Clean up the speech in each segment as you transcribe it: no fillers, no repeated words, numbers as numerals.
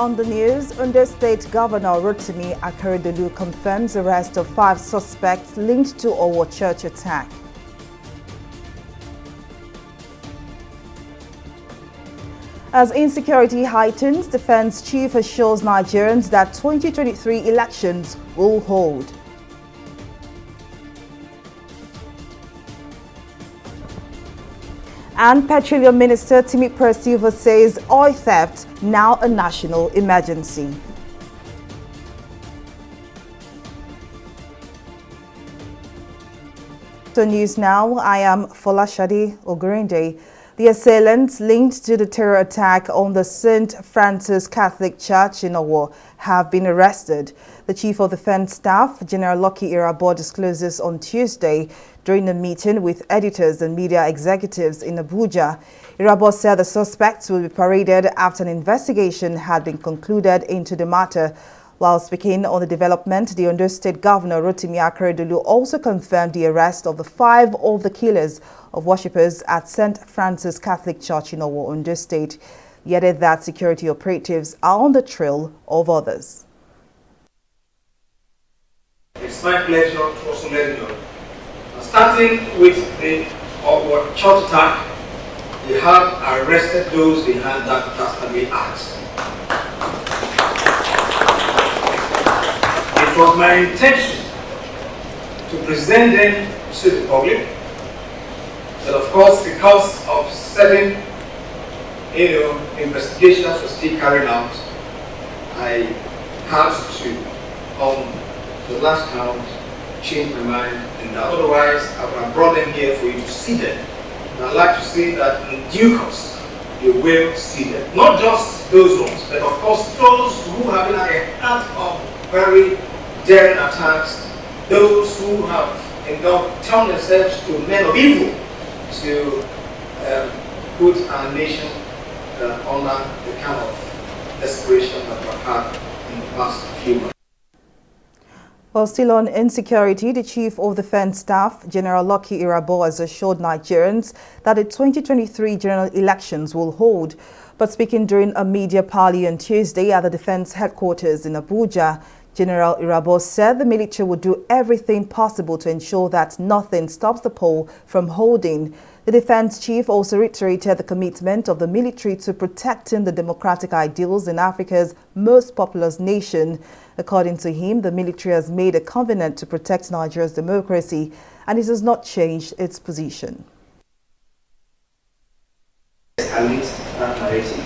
On the news, Ondo State Governor Rotimi Akeredolu confirms arrest of 5 suspects linked to Owo church attack. As insecurity heightens, Defense Chief assures Nigerians that 2023 elections will hold. And Petroleum Minister TV360 Silva says oil theft now a national emergency. So news now, I am Folashade Ogurinde. The assailants linked to the terror attack on the St. Francis Catholic Church in Owo have been arrested. The Chief of Defense Staff, General Lucky Irabo, discloses on Tuesday during a meeting with editors and media executives in Abuja. Irabo said the suspects will be paraded after an investigation had been concluded into the matter. While speaking on the development, the Ondo State Governor Rotimi Akeredolu also confirmed the arrest of the 5 of the killers of worshippers at St. Francis Catholic Church in Owo, Ondo State. He added that security operatives are on the trail of others. It's my pleasure to also let you know. Starting with the Owo church attack, we have arrested those behind that dastardly act. It was my intention to present them to the public, but of course, because of certain investigations were still carried out, I had to, on the last count, change my mind, and otherwise I would have brought them here for you to see them. And I'd like to say that in due course, you will see them. Not just those ones, but of course those who have been at the heart of very daring attacks, those who have turned themselves to men of evil to put our nation under the kind of desperation that we've had in the past few months. While still on insecurity, the Chief of Defense Staff, General Lucky Irabo, has assured Nigerians that the 2023 general elections will hold. But speaking during a media parley on Tuesday at the Defense Headquarters in Abuja, General Irabo said the military would do everything possible to ensure that nothing stops the poll from holding. The defense chief also reiterated the commitment of the military to protecting the democratic ideals in Africa's most populous nation. According to him, the military has made a covenant to protect Nigeria's democracy, and it has not changed its position. Escalate that narrative.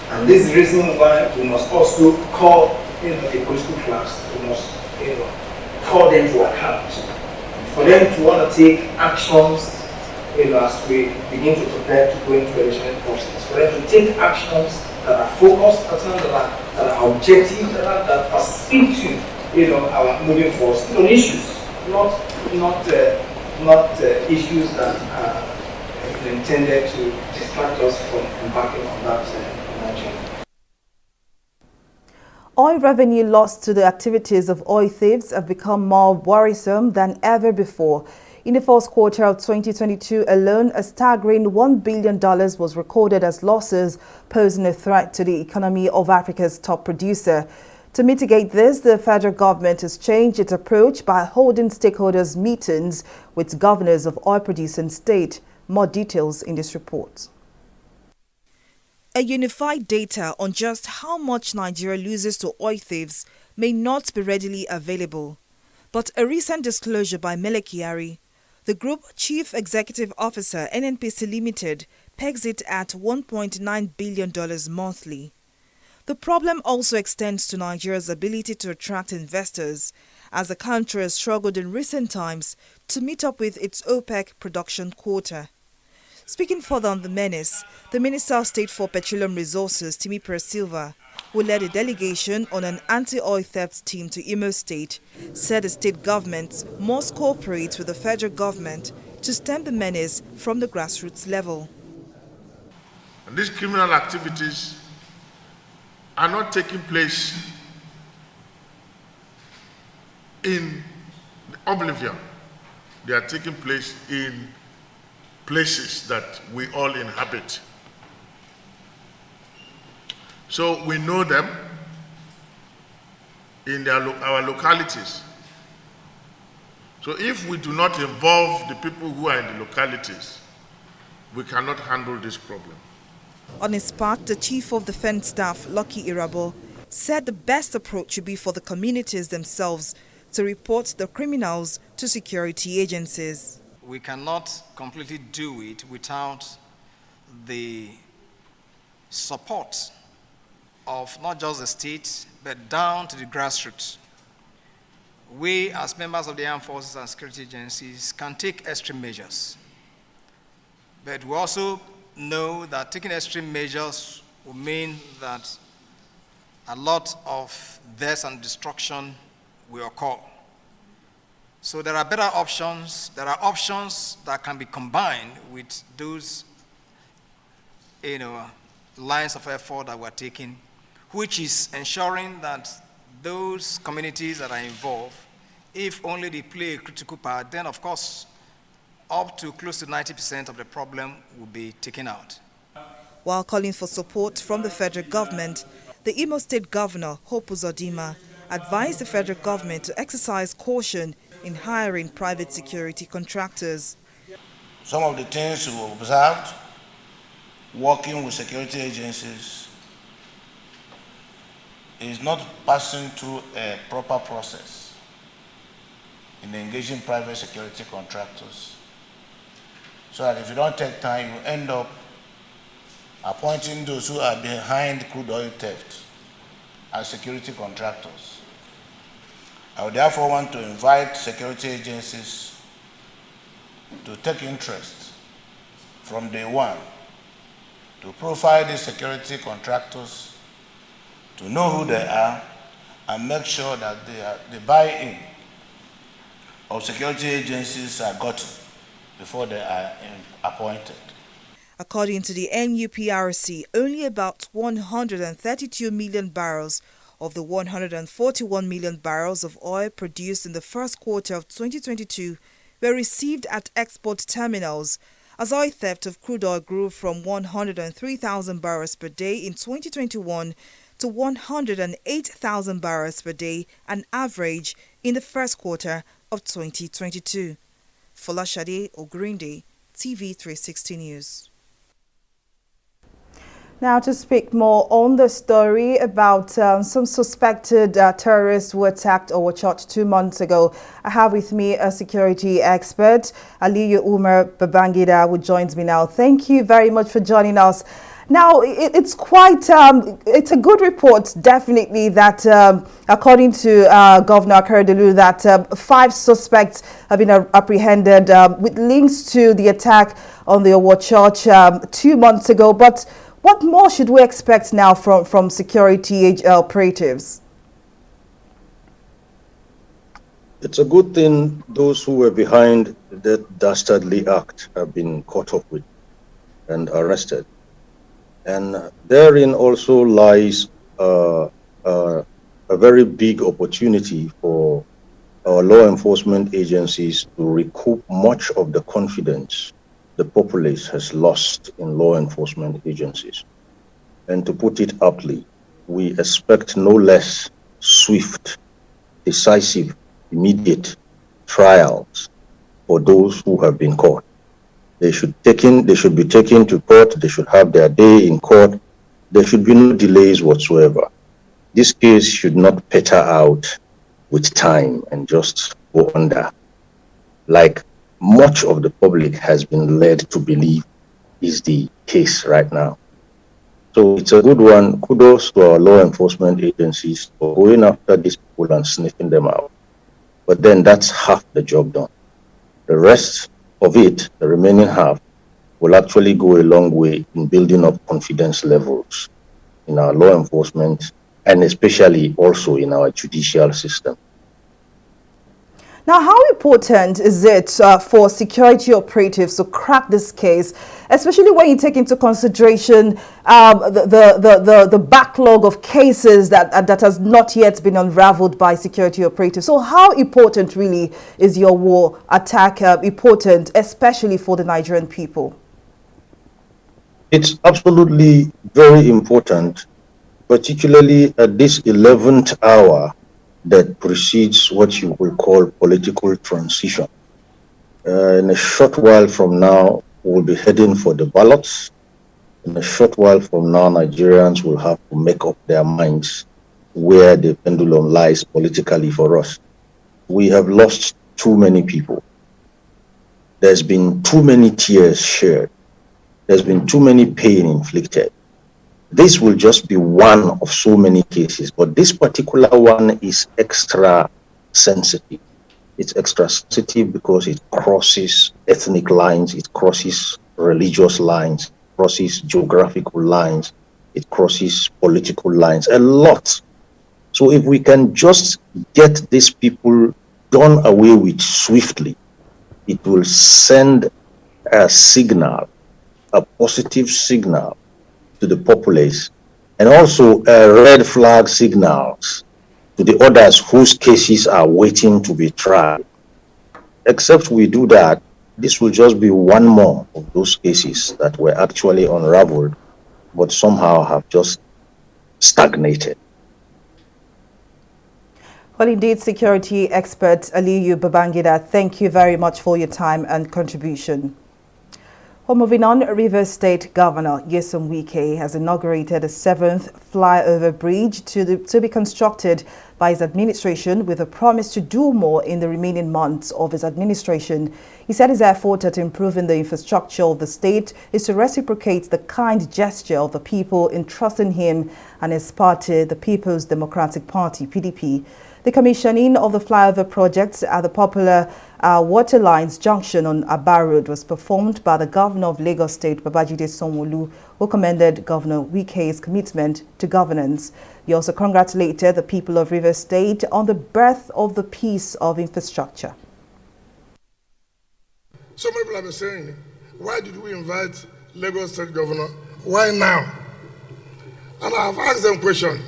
And this is the reason why we must also call the political class, we must call them to account. For them to want to take actions as we begin to prepare to go into the election process. For them to take actions that are focused, that are objective, that speak to our moving forward on issues, not issues that are intended to distract us from embarking on that journey. Oil revenue lost to the activities of oil thieves have become more worrisome than ever before. In the first quarter of 2022 alone, a staggering $1 billion was recorded as losses, posing a threat to the economy of Africa's top producer. To mitigate this, the federal government has changed its approach by holding stakeholders' meetings with governors of oil-producing states. More details in this report. A unified data on just how much Nigeria loses to oil thieves may not be readily available. But a recent disclosure by Mele Kyari, the Group Chief Executive Officer, NNPC Limited, pegs it at $1.9 billion monthly. The problem also extends to Nigeria's ability to attract investors, as the country has struggled in recent times to meet up with its OPEC production quota. Speaking further on the menace, the Minister of State for Petroleum Resources, TV360 Silva, who led a delegation on an anti-oil theft team to Imo State, said the state government must cooperate with the federal government to stem the menace from the grassroots level. And these criminal activities are not taking place in oblivion. They are taking place in places that we all inhabit. So we know them in our localities. So if we do not involve the people who are in the localities, we cannot handle this problem. On his part, the Chief of Defense Staff, Lucky Irabo, said the best approach should be for the communities themselves to report the criminals to security agencies. We cannot completely do it without the support of not just the state, but down to the grassroots. We, as members of the armed forces and security agencies, can take extreme measures. But we also know that taking extreme measures will mean that a lot of death and destruction will occur. So there are better options. There are options that can be combined with those, lines of effort that we're taking, which is ensuring that those communities that are involved, if only they play a critical part, then of course, up to close to 90% of the problem will be taken out. While calling for support from the federal government, the Imo State Governor, Hope Uzodimma, advised the federal government to exercise caution in hiring private security contractors. Some of the things we observed, working with security agencies, is not passing through a proper process in engaging private security contractors. So that if you don't take time, you end up appointing those who are behind crude oil theft as security contractors. I would therefore want to invite security agencies to take interest from day one to profile these security contractors, to know who they are, and make sure that the buy-in of security agencies are gotten before they are appointed. According to the NUPRC, only about 132 million barrels of the 141 million barrels of oil produced in the first quarter of 2022 were received at export terminals, as oil theft of crude oil grew from 103,000 barrels per day in 2021 to 108,000 barrels per day, an average in the first quarter of 2022. Folashade Ogrinde, TV360 News. Now to speak more on the story about some suspected terrorists who attacked our church 2 months ago, I have with me a security expert, Aliyu Umar Babangida, who joins me now. Thank you very much for joining us. Now, it's quite, it's a good report, definitely, that according to Governor Akeredolu, that 5 suspects have been apprehended with links to the attack on the Owo Church 2 months ago. But what more should we expect now from security operatives? It's a good thing those who were behind that dastardly act have been caught up with and arrested. And therein also lies a very big opportunity for our law enforcement agencies to recoup much of the confidence the populace has lost in law enforcement agencies. And to put it aptly, we expect no less swift, decisive, immediate trials for those who have been caught. They should be taken to court. They should have their day in court. There should be no delays whatsoever. This case should not peter out with time and just go under, like much of the public has been led to believe is the case right now. So it's a good one. Kudos to our law enforcement agencies for going after these people and sniffing them out. But then that's half the job done. The rest of it, the remaining half, will actually go a long way in building up confidence levels in our law enforcement and especially also in our judicial system. Now, how important is it for security operatives to crack this case, especially when you take into consideration the backlog of cases that has not yet been unraveled by security operatives? So how important really is your war attack important, especially for the Nigerian people? It's absolutely very important particularly at this 11th hour that precedes what you will call political transition. In a short while from now, we'll be heading for the ballots. In a short while from now, Nigerians will have to make up their minds where the pendulum lies politically for us. We have lost too many people. There's been too many tears shared. There's been too many pain inflicted. This will just be one of so many cases, but this particular one is extra sensitive. It's extra sensitive because it crosses ethnic lines, it crosses religious lines, it crosses geographical lines, it crosses political lines, a lot. So if we can just get these people done away with swiftly, it will send a signal, a positive signal to the populace, and also red flag signals to the others whose cases are waiting to be tried. Except we do that, this will just be one more of those cases that were actually unraveled, but somehow have just stagnated. Well, indeed, security expert Aliyu Babangida, thank you very much for your time and contribution. Well, moving on, Rivers State Governor Nyesom Wike has inaugurated a 7th flyover bridge to be constructed by his administration with a promise to do more in the remaining months of his administration. He said his effort at improving the infrastructure of the state is to reciprocate the kind gesture of the people entrusting him and his party, the People's Democratic Party, PDP. The commissioning of the flyover projects at the popular Waterlines Junction on Aba Road was performed by the Governor of Lagos State, Babajide Sanwo-Olu, who commended Governor Wike's commitment to governance. He also congratulated the people of Rivers State on the birth of the piece of infrastructure. Some people have been saying, why did we invite Lagos State Governor? Why now? And I have asked them a question.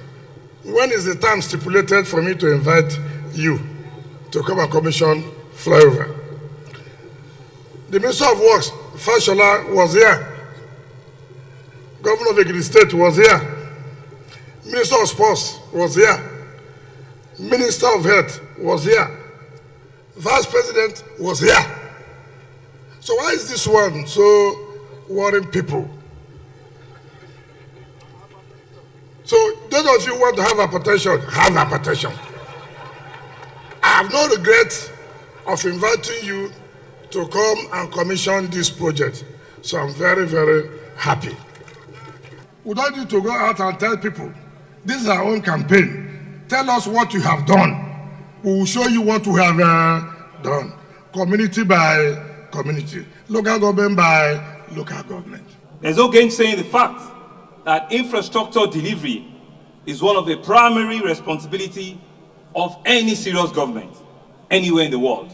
When is the time stipulated for me to invite you to come and commission flyover? The Minister of Works, Fashola, was here. Governor of Ekiti State was here. Minister of Sports was here. Minister of Health was here. Vice President was here. So why is this one so worrying people? So those of you who want to have hypertension, have hypertension. I have no regret of inviting you to come and commission this project. So I'm very, very happy. We don't need to go out and tell people, this is our own campaign. Tell us what you have done. We will show you what we have done. Community by community. Local government by local government. There's no gainsaying the fact that infrastructure delivery is one of the primary responsibility of any serious government anywhere in the world.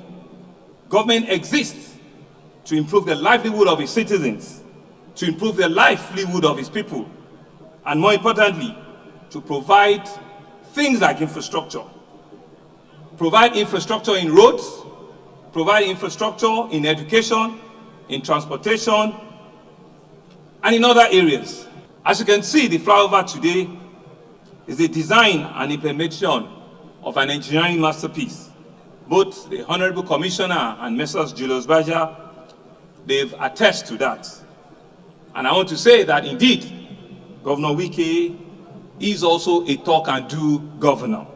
Government exists to improve the livelihood of its citizens, to improve the livelihood of its people, and more importantly, to provide things like infrastructure. Provide infrastructure in roads, provide infrastructure in education, in transportation, and in other areas. As you can see, the flyover today is the design and implementation of an engineering masterpiece. Both the Honorable Commissioner and Messrs. Julius Baja, they've attested to that. And I want to say that indeed, Governor Wike is also a talk and do governor.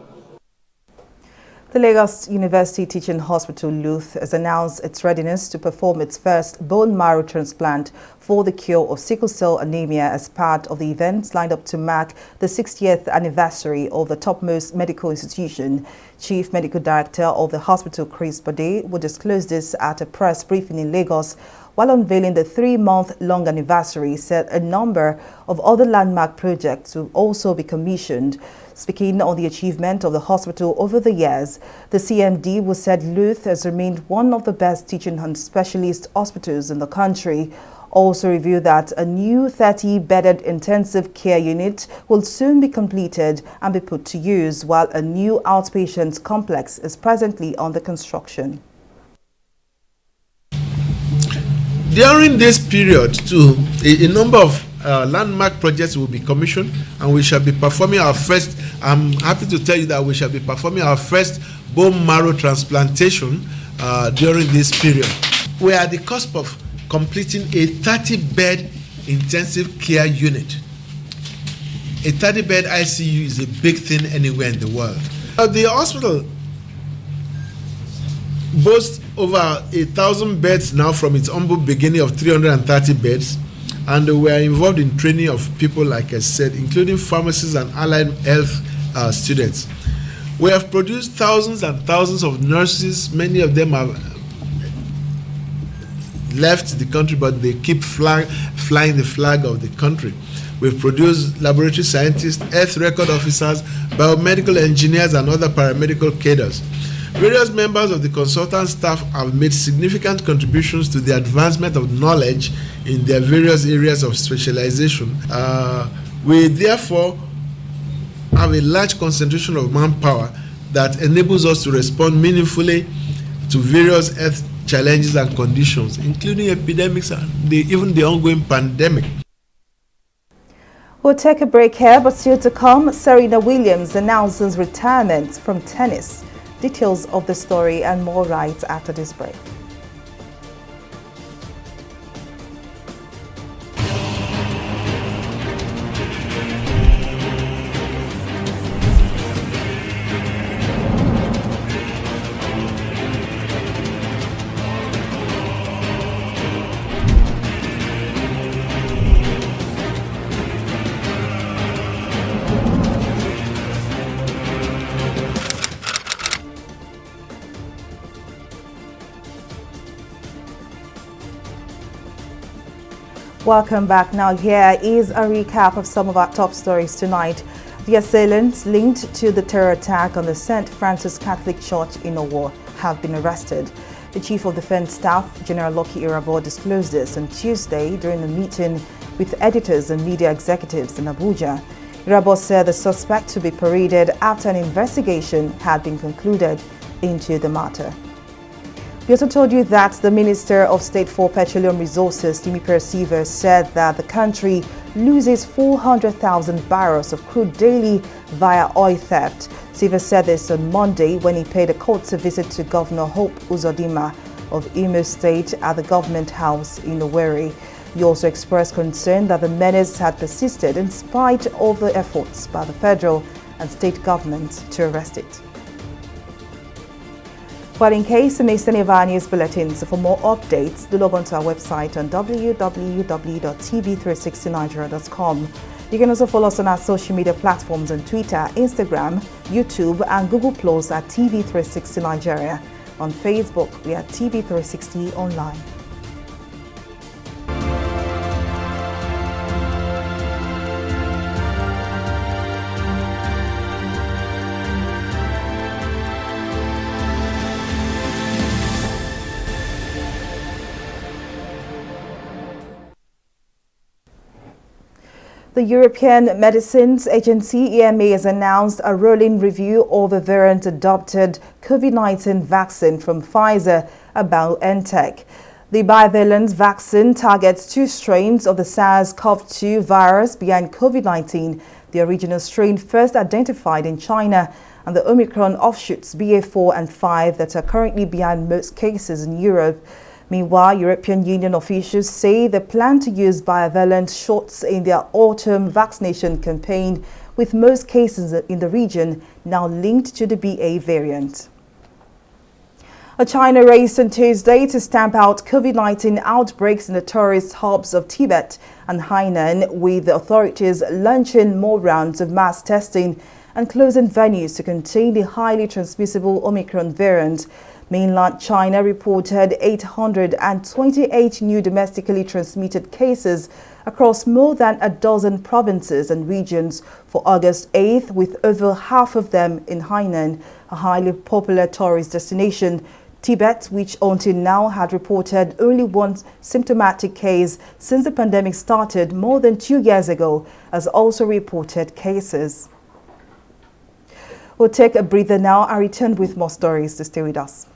The Lagos University Teaching Hospital, LUTH, has announced its readiness to perform its first bone marrow transplant for the cure of sickle cell anemia as part of the events lined up to mark the 60th anniversary of the topmost medical institution. Chief Medical Director of the hospital, Chris Bode, will disclose this at a press briefing in Lagos. While unveiling the 3-month-long anniversary, said a number of other landmark projects will also be commissioned. Speaking on the achievement of the hospital over the years, the CMD was said LUTH has remained one of the best teaching and specialist hospitals in the country. Also revealed that a new 30-bedded intensive care unit will soon be completed and be put to use, while a new outpatient complex is presently under construction. During this period, too, a number of landmark projects will be commissioned, and we shall be performing our first, I'm happy to tell you that we shall be performing our first bone marrow transplantation during this period. We are at the cusp of completing a 30-bed intensive care unit. A 30-bed ICU is a big thing anywhere in the world. The hospital boasts over 1,000 beds now from its humble beginning of 330 beds, and we are involved in training of people, like I said, including pharmacists and allied health students. We have produced thousands and thousands of nurses. Many of them have left the country, but they keep flying the flag of the country. We've produced laboratory scientists, health record officers, biomedical engineers, and other paramedical cadres. Various members of the consultant staff have made significant contributions to the advancement of knowledge in their various areas of specialization. We therefore have a large concentration of manpower that enables us to respond meaningfully to various health challenges and conditions, including epidemics and even the ongoing pandemic. We'll take a break here, but still to come, Serena Williams announces retirement from tennis. Details of the story and more right after this break. Welcome back. Now here is a recap of some of our top stories tonight. The assailants linked to the terror attack on the St. Francis Catholic Church in Owo have been arrested. The Chief of Defense Staff, General Lucky Irabo, disclosed this on Tuesday during a meeting with editors and media executives in Abuja. Irabo said the suspect to be paraded after an investigation had been concluded into the matter. We also told you that the Minister of State for Petroleum Resources, Timi Persiver, said that the country loses 400,000 barrels of crude daily via oil theft. Siver said this on Monday when he paid a courtesy visit to Governor Hope Uzodinma of Imo State at the Government House in Owerri. He also expressed concern that the menace had persisted in spite of the efforts by the federal and state governments to arrest it. But in case you missed any of our news bulletins, for more updates, do log on to our website on www.tv360nigeria.com. You can also follow us on our social media platforms on Twitter, Instagram, YouTube, and Google Plus at TV360 Nigeria. On Facebook, we are TV360 Online. The European Medicines Agency, EMA, has announced a rolling review of a variant-adopted COVID-19 vaccine from Pfizer, BioNTech. The bivalent vaccine targets two strains of the SARS-CoV-2 virus behind COVID-19, the original strain first identified in China, and the Omicron offshoots BA4 and 5 that are currently behind most cases in Europe. Meanwhile, European Union officials say they plan to use bivalent shots in their autumn vaccination campaign, with most cases in the region now linked to the BA variant. China raced on Tuesday to stamp out COVID-19 outbreaks in the tourist hubs of Tibet and Hainan, with the authorities launching more rounds of mass testing and closing venues to contain the highly transmissible Omicron variant. Mainland China reported 828 new domestically transmitted cases across more than a dozen provinces and regions for August 8th, with over half of them in Hainan, a highly popular tourist destination. Tibet, which until now had reported only one symptomatic case since the pandemic started more than 2 years ago, has also reported cases. We'll take a breather now and return with more stories. To stay with us.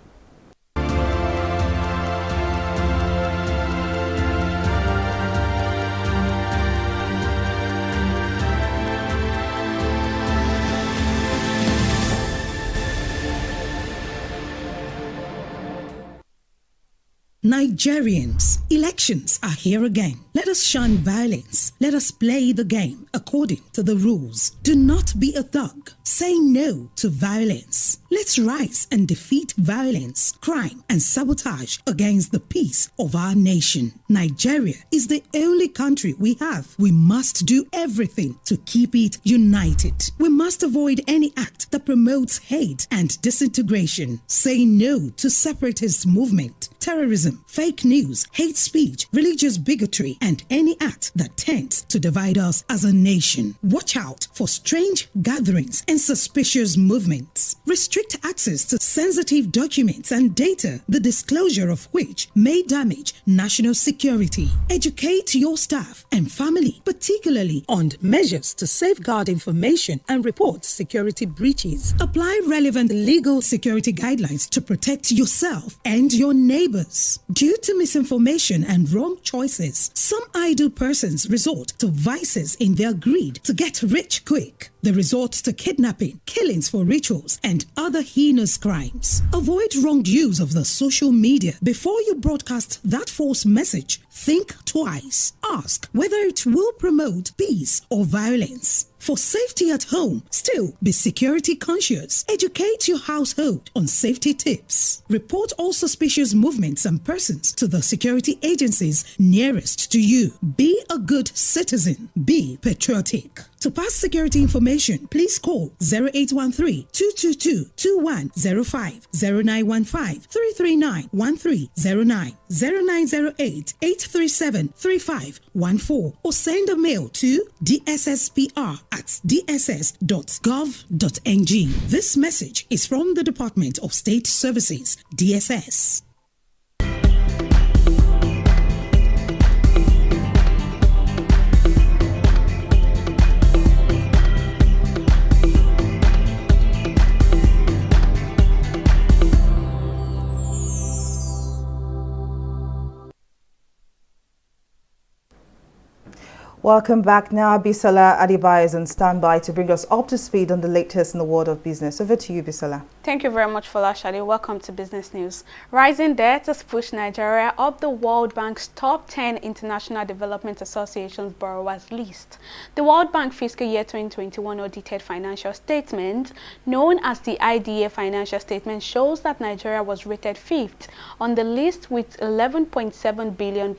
Nigerians, elections are here again. Let us shun violence. Let us play the game according to the rules. Do not be a thug. Say no to violence. Let's rise and defeat violence, crime, and sabotage against the peace of our nation. Nigeria is the only country we have. We must do everything to keep it united. We must avoid any act that promotes hate and disintegration. Say no to separatist movement, terrorism, fake news, hate speech, religious bigotry, and any act that tends to divide us as a nation. Watch out for strange gatherings and suspicious movements. Restrict access to sensitive documents and data, the disclosure of which may damage national security. Educate your staff and family, particularly on measures to safeguard information and report security breaches. Apply relevant legal security guidelines to protect yourself and your neighbors. Due to misinformation and wrong choices, some idle persons resort to vices in their greed to get rich quick. They resort to kidnapping, killings for rituals, and other heinous crimes. Avoid wrong use of the social media. Before you broadcast that false message, think twice. Ask whether it will promote peace or violence. For safety at home, still be security conscious. Educate your household on safety tips. Report all suspicious movements and persons to the security agencies nearest to you. Be a good citizen. Be patriotic. To pass security information, please call 0813-222-2105, 0915-339-1309, 0908-837-3514, or send a mail to dsspr@dss.gov.ng. This message is from the Department of State Services, DSS. Welcome back. Now, Bisola Adiba is on standby to bring us up to speed on the latest in the world of business. Over to you, Bisola. Thank you very much, Folashade. Welcome to Business News. Rising debt has pushed Nigeria up the World Bank's top 10 International Development Association's borrowers list. The World Bank fiscal year 2021 audited financial statement, known as the IDA financial statement, shows that Nigeria was rated 5th on the list with $11.7 billion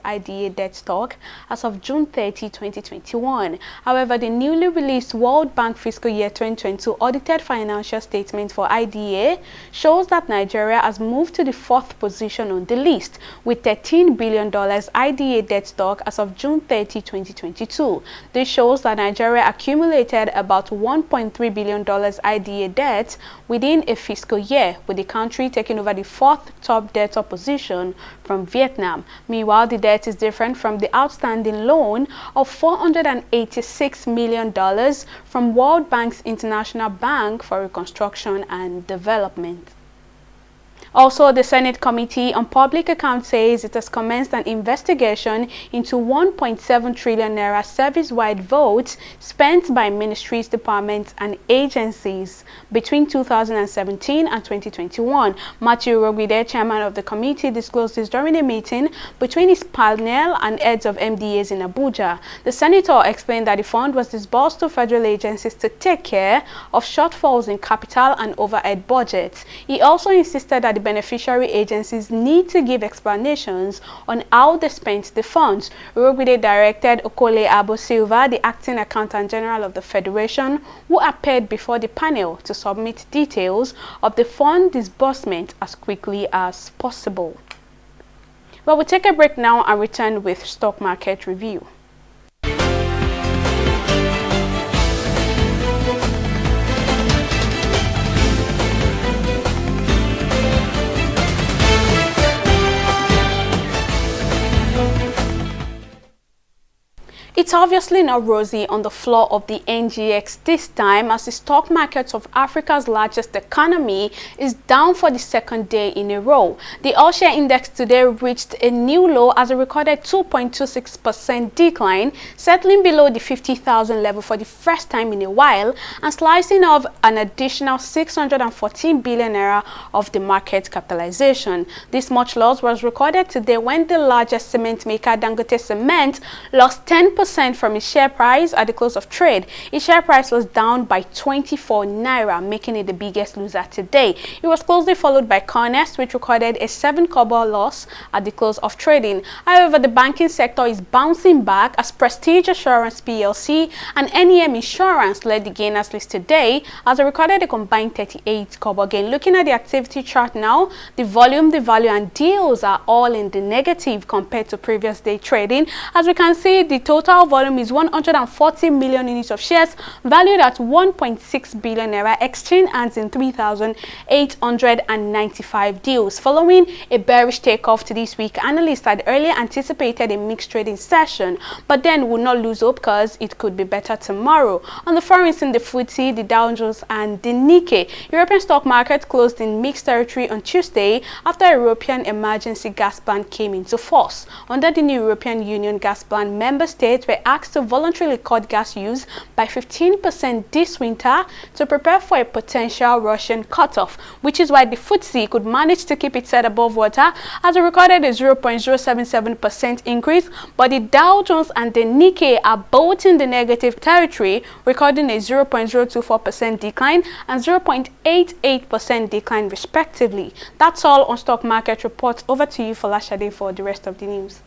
IDA debt stock as of June 30, 2021. However, the newly released World Bank fiscal year 2022 audited financial statement for IDA shows that Nigeria has moved to the 4th position on the list with $13 billion IDA debt stock as of June 30, 2022. This shows that Nigeria accumulated about $1.3 billion IDA debt within a fiscal year, with the country taking over the 4th top debtor position from Vietnam. Meanwhile, the debt is different from the outstanding loan of $486 million from World Bank's International Bank for Reconstruction and Development. Also, the Senate Committee on Public Accounts says it has commenced an investigation into 1.7 trillion naira service-wide votes spent by ministries, departments, and agencies between 2017 and 2021. Matthew Rogwide, chairman of the committee, disclosed this during a meeting between his panel and heads of MDAs in Abuja. The senator explained that the fund was disbursed to federal agencies to take care of shortfalls in capital and overhead budgets. He also insisted that the beneficiary agencies need to give explanations on how they spent the funds. Rogwide directed Okole Abo Silva, the acting accountant general of the Federation, who appeared before the panel, to submit details of the fund disbursement as quickly as possible. Well, we'll take a break now and return with stock market review. It's obviously not rosy on the floor of the NGX this time, as the stock market of Africa's largest economy is down for the second day in a row. The all-share index today reached a new low as it recorded 2.26% decline, settling below the 50,000 level for the first time in a while and slicing off an additional 614 billion naira of the market capitalization. This much loss was recorded today when the largest cement maker Dangote Cement lost 10% from its share price at the close of trade. Its share price was down by 24 naira, making it the biggest loser today. It was closely followed by Cornest, which recorded a 7 kobo loss at the close of trading. However, the banking sector is bouncing back as Prestige Assurance PLC and NEM Insurance led the gainers list today as they recorded a combined 38 kobo gain. Looking at the activity chart now, the volume, the value and deals are all in the negative compared to previous day trading. As we can see, the total volume is 140 million units of shares valued at 1.6 billion naira. Exchange hands in 3,895 deals. Following a bearish takeoff to this week, analysts had earlier anticipated a mixed trading session, but then would not lose hope because it could be better tomorrow. On the foreigns, in the FTSE, the Dow Jones and the Nikkei, European stock market closed in mixed territory on Tuesday after a European emergency gas ban came into force. Under the new European Union gas ban, member states were asked to voluntarily cut gas use by 15% this winter to prepare for a potential Russian cutoff, which is why the FTSE could manage to keep its head above water as it recorded a 0.077% increase, but the Dow Jones and the Nikkei are both in the negative territory, recording a 0.024% decline and 0.88% decline respectively. That's all on stock market reports. Over to you, Folashade, for the rest of the news.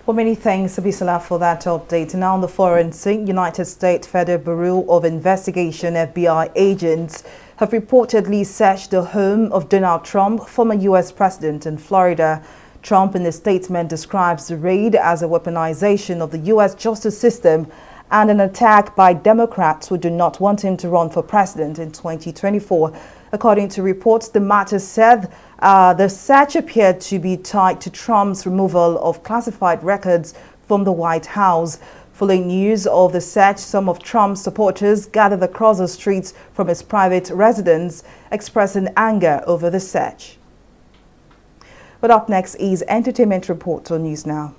Well, many thanks, Abisola, for that update. Now on the foreign scene, United States Federal Bureau of Investigation FBI agents have reportedly searched the home of Donald Trump, former U.S. president, in Florida. Trump, in a statement, describes the raid as a weaponization of the U.S. justice system and an attack by Democrats who do not want him to run for president in 2024. According to reports, the matter said the search appeared to be tied to Trump's removal of classified records from the White House. Following news of the search, some of Trump's supporters gathered across the streets from his private residence, expressing anger over the search. But up next is Entertainment Report on News Now.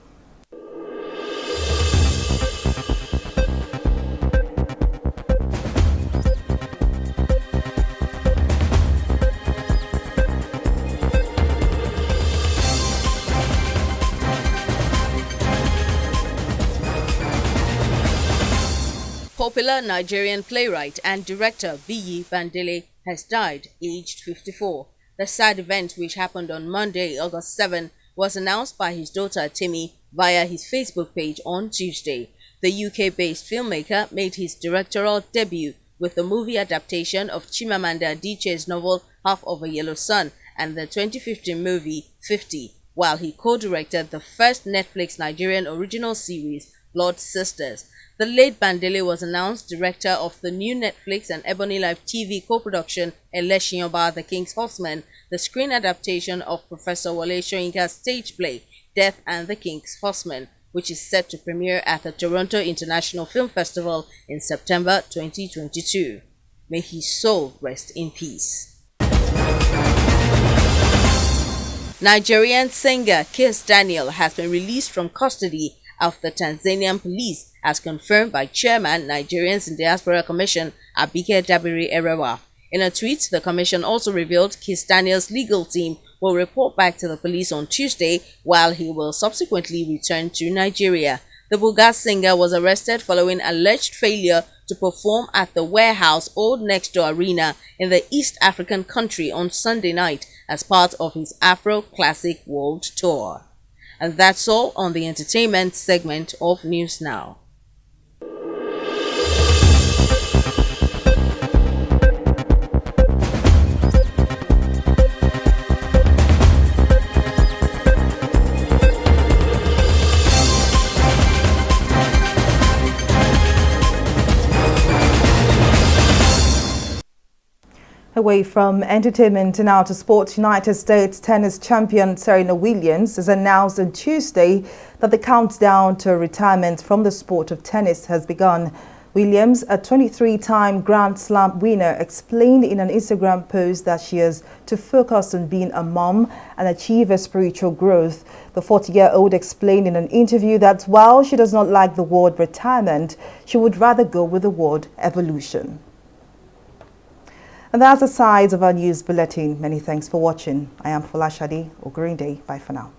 Popular Nigerian playwright and director Biyi Bandele has died, aged 54. The sad event, which happened on Monday, August 7, was announced by his daughter Timmy via his Facebook page on Tuesday. The UK-based filmmaker made his directorial debut with the movie adaptation of Chimamanda Adichie's novel Half of a Yellow Sun and the 2015 movie 50, while he co-directed the first Netflix Nigerian original series, Blood Sisters. The late Bandele was announced director of the new Netflix and Ebony Life TV co-production Eleshinyoba, The King's Horseman, the screen adaptation of Professor Wole Soyinka's stage play Death and the King's Horseman, which is set to premiere at the Toronto International Film Festival in September 2022. May his soul rest in peace. Nigerian singer Kiss Daniel has been released from custody of the Tanzanian police, as confirmed by Chairman Nigerians in Diaspora Commission Abike Dabiri Erewa. In a tweet, the commission also revealed Kiss Daniel's legal team will report back to the police on Tuesday, while he will subsequently return to Nigeria. The Bulgar singer was arrested following alleged failure to perform at the Warehouse Old Next Door Arena in the East African country on Sunday night as part of his Afro Classic World Tour. And that's all on the entertainment segment of News Now. Away from entertainment and now to sports, United States tennis champion Serena Williams has announced on Tuesday that the countdown to retirement from the sport of tennis has begun. Williams, a 23-time Grand Slam winner, explained in an Instagram post that she is to focus on being a mom and achieve her spiritual growth. The 40-year-old explained in an interview that while she does not like the word retirement, she would rather go with the word evolution. And that's the sides of our news bulletin. Many thanks for watching. I am Folashade Ogurinde. Bye for now.